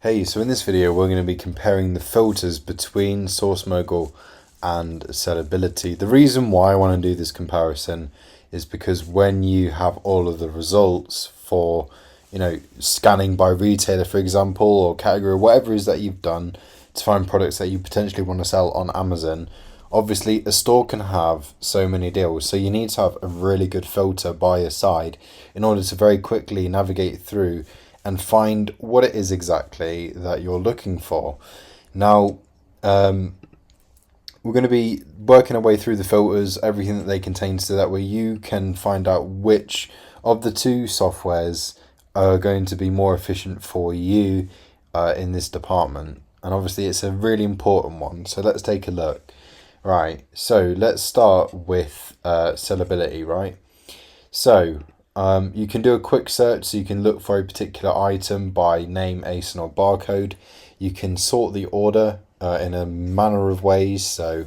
Hey, so in this video we're going to be comparing the filters between Source Mogul and Sellerbility. The reason why I want to do this comparison is because when you have all of the results for, scanning by retailer, for example, or category, whatever it is that you've done to find products that you potentially want to sell on Amazon, obviously a store can have so many deals. So you need to have a really good filter by your side in order to very quickly navigate through and find what it is exactly that you're looking for. Now, we're going to be working our way through the filters, everything that they contain, so that way you can find out which of the two softwares are going to be more efficient for you in this department. And obviously it's a really important one. So let's take a look. Right, so let's start with Sellerbility, right? So you can do a quick search, so you can look for a particular item by name, ASIN or barcode. You can sort the order in a manner of ways, so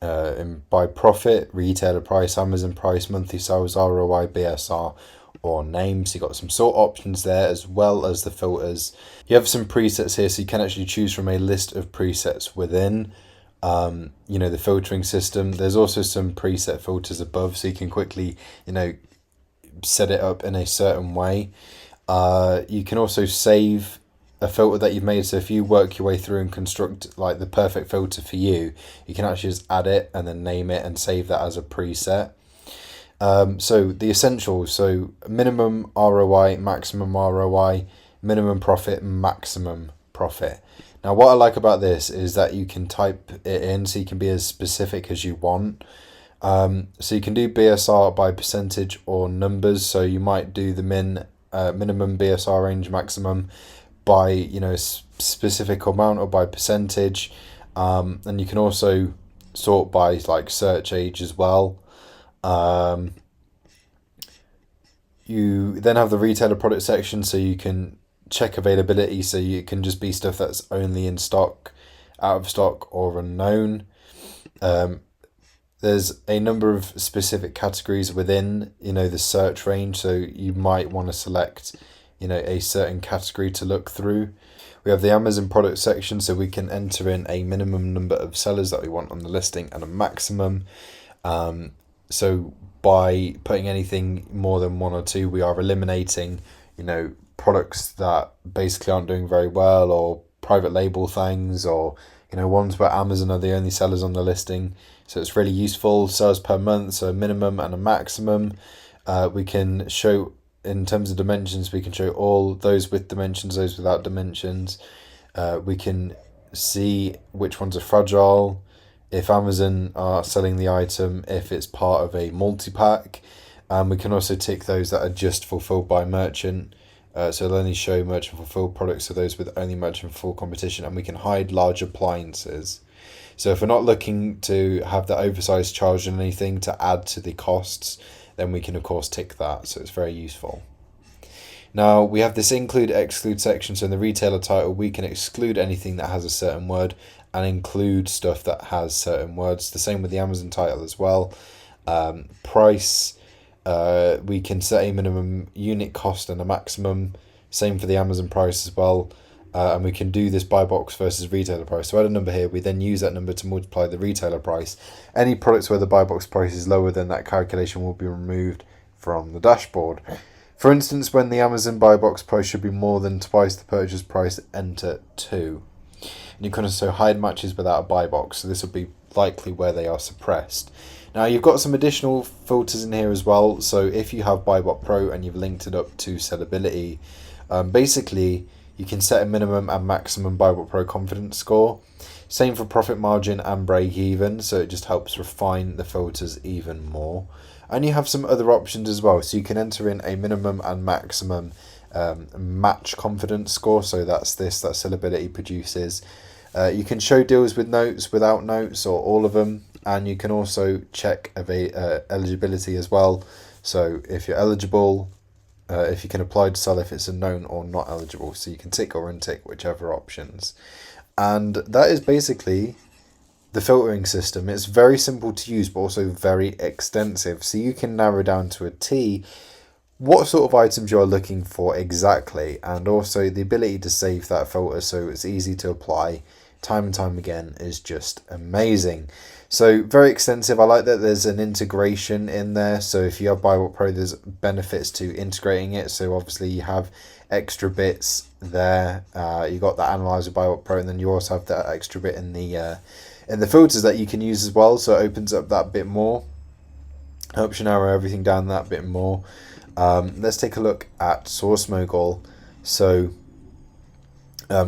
by profit, retailer price, Amazon price, monthly sales, ROI, BSR, or name. So you've got some sort options there as well as the filters. You have some presets here, so you can actually choose from a list of presets within the filtering system. There's also some preset filters above, so you can quickly, set it up in a certain way. You can also save a filter that you've made, so if you work your way through and construct like the perfect filter for you, you can actually just add it and then name it and save that as a preset. So the essentials, so minimum ROI, maximum ROI, minimum profit, maximum profit. Now what I like about this is that you can type it in, so you can be as specific as you want. So you can do BSR by percentage or numbers. So you might do the minimum BSR range, maximum by a specific amount or by percentage. And you can also sort by like search age as well. You then have the retailer product section, so you can check availability. So you can just be stuff that's only in stock, out of stock, or unknown. There's a number of specific categories within, the search range. So you might want to select, a certain category to look through. We have the Amazon product section, so we can enter in a minimum number of sellers that we want on the listing and a maximum. So by putting anything more than one or two, we are eliminating, products that basically aren't doing very well, or private label things, or ones where Amazon are the only sellers on the listing. So it's really useful. Sales per month, so a minimum and a maximum. We can show, in terms of dimensions, we can show all those with dimensions, those without dimensions. We can see which ones are fragile, if Amazon are selling the item, if it's part of a multi-pack. We can also tick those that are just fulfilled by merchant. So it'll only show merchant fulfilled products to those with only merchant fulfilled competition, and we can hide large appliances. So if we're not looking to have the oversized charge and anything to add to the costs, then we can of course tick that. So it's very useful. Now we have this include exclude section. So in the retailer title, we can exclude anything that has a certain word and include stuff that has certain words. The same with the Amazon title as well. Price, we can set a minimum unit cost and a maximum. Same for the Amazon price as well. And we can do this buy box versus retailer price. So add a number here, we then use that number to multiply the retailer price. Any products where the buy box price is lower than that calculation will be removed from the dashboard. For instance, when the Amazon buy box price should be more than twice the purchase price, enter 2. And you can also hide matches without a buy box, so this will be likely where they are suppressed. Now you've got some additional filters in here as well. So if you have BuyBot Pro and you've linked it up to Sellerbility, basically you can set a minimum and maximum BuyBot Pro confidence score. Same for profit margin and break even, so it just helps refine the filters even more. And you have some other options as well, so you can enter in a minimum and maximum match confidence score. So that's that Sellerbility produces. You can show deals with notes, without notes, or all of them. And you can also check eligibility as well. So if you're eligible, if you can apply to sell, if it's a known or not eligible. So you can tick or untick whichever options. And that is basically the filtering system. It's very simple to use, but also very extensive. So you can narrow down to a T what sort of items you're looking for exactly, and also the ability to save that filter so it's easy to apply time and time again is just amazing. So very extensive. I like that there's an integration in there. So if you have BuyWhat Pro, there's benefits to integrating it. So obviously you have extra bits there. You got that analyzer BuyWhat Pro, and then you also have that extra bit in the filters that you can use as well. So it opens up that bit more. Helps you narrow everything down that bit more. Let's take a look at Source Mogul. So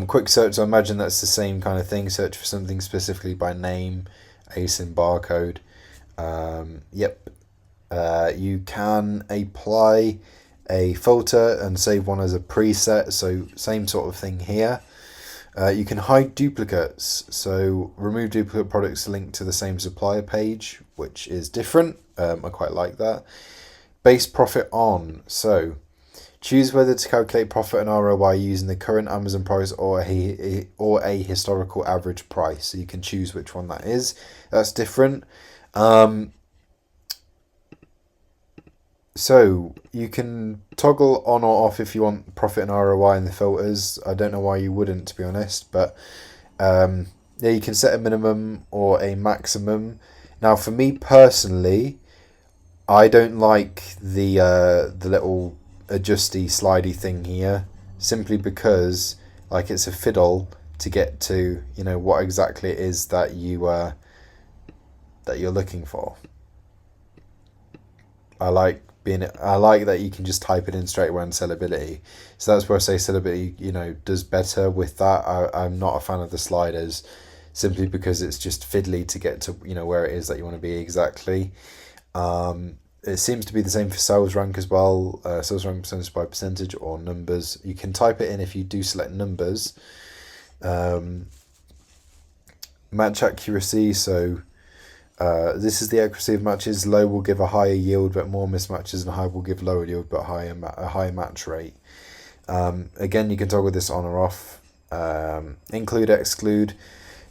quick search, I imagine that's the same kind of thing. Search for something specifically by name, ASIN barcode. Yep. You can apply a filter and save one as a preset, so same sort of thing here. You can hide duplicates, so remove duplicate products linked to the same supplier page, which is different. I quite like that. Base profit on, so choose whether to calculate profit and ROI using the current Amazon price or a historical average price. So you can choose which one that is. That's different. So you can toggle on or off if you want profit and ROI in the filters. I don't know why you wouldn't, to be honest, but yeah, you can set a minimum or a maximum. Now, for me personally, I don't like the little adjusty slidey thing here, simply because like it's a fiddle to get to, you know, what exactly it is that you're looking for. I like that you can just type it in straight away on Sellerbility. So that's where I say Sellerbility, you know, does better with that. I'm not a fan of the sliders, simply because it's just fiddly to get to, you know, where it is that you want to be exactly. It seems to be the same for sales rank as well. Sales rank percentage by percentage or numbers. You can type it in if you do select numbers. Match accuracy, so this is the accuracy of matches. Low will give a higher yield but more mismatches, and high will give lower yield but a higher match rate. Again, you can toggle this on or off. Include, exclude.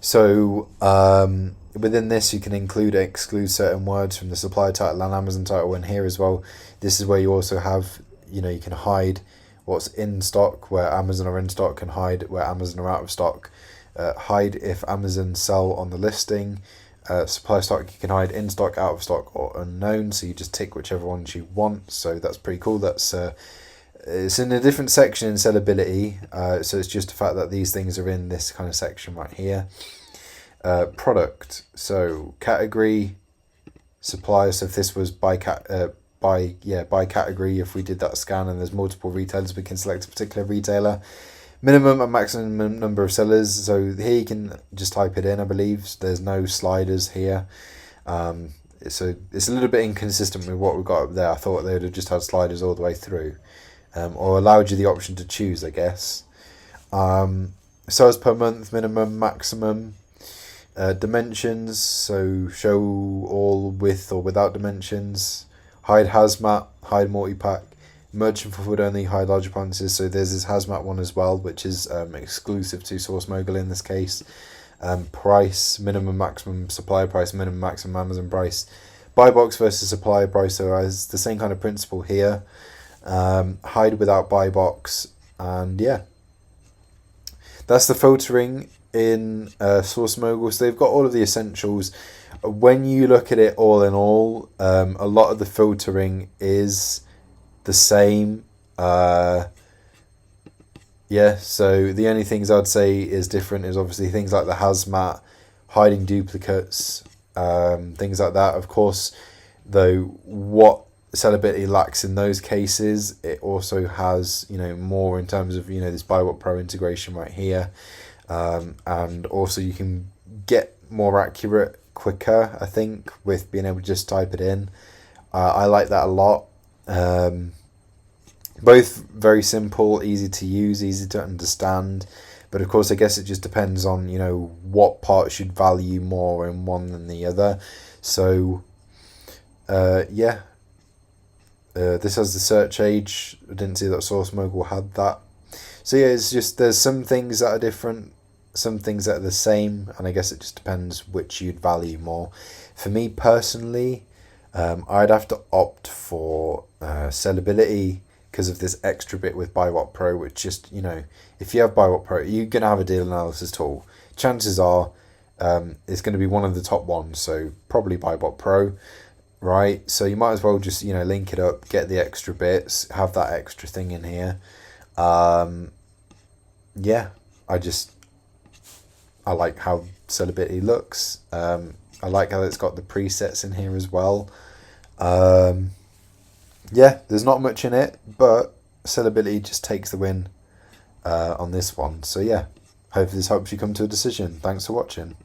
So within this, you can include, exclude certain words from the supplier title and Amazon title. And here as well, this is where you also have, you know, you can hide what's in stock where Amazon are in stock, and hide where Amazon are out of stock. Hide if Amazon sell on the listing. Supply stock, you can hide in stock, out of stock, or unknown. So you just tick whichever ones you want. So that's pretty cool. That's it's in a different section in Sellerbility. So it's just the fact that these things are in this kind of section right here. Product, so category, supplier. So if this was by category, if we did that scan and there's multiple retailers, we can select a particular retailer. Minimum and maximum number of sellers. So here you can just type it in, I believe. There's no sliders here. So it's a little bit inconsistent with what we've got up there. I thought they would have just had sliders all the way through, or allowed you the option to choose, I guess. Sales per month, minimum, maximum. Dimensions, so show all with or without dimensions. Hide hazmat, hide multi-pack. Merchant fulfilled only, hide large appliances. So there's this hazmat one as well, which is exclusive to Source Mogul in this case. Price, minimum, maximum, supplier price, minimum, maximum, Amazon price. Buy box versus supplier price, so as the same kind of principle here. Hide without buy box, and yeah, that's the filtering in Source Mogul. So they've got all of the essentials. When you look at it all in all, a lot of the filtering is the same. Yeah, so the only things I'd say is different is obviously things like the hazmat, hiding duplicates, things like that. Of course, though, what Sellerbility lacks in those cases, it also has, you know, more in terms of, you know, this BuyWhat Pro integration right here. And also you can get more accurate quicker, I think, with being able to just type it in. I like that a lot. Both very simple, easy to use, easy to understand. But of course, I guess it just depends on, you know, what part should value more in one than the other. So, yeah. This has the search age. I didn't see that Source Mogul had that. So yeah, it's just, there's some things that are different, some things that are the same, and I guess it just depends which you'd value more. For me personally, I'd have to opt for Sellability because of this extra bit with BuyWhat Pro, which just, if you have BuyWhat Pro, you're going to have a deal analysis tool. Chances are it's going to be one of the top ones, so probably BuyWhat Pro, right? So you might as well just, link it up, get the extra bits, have that extra thing in here. Yeah, I like how Sellability looks. I like how it's got the presets in here as well. Yeah, there's not much in it, but Sellability just takes the win on this one. So yeah, hope this helps you come to a decision. Thanks for watching.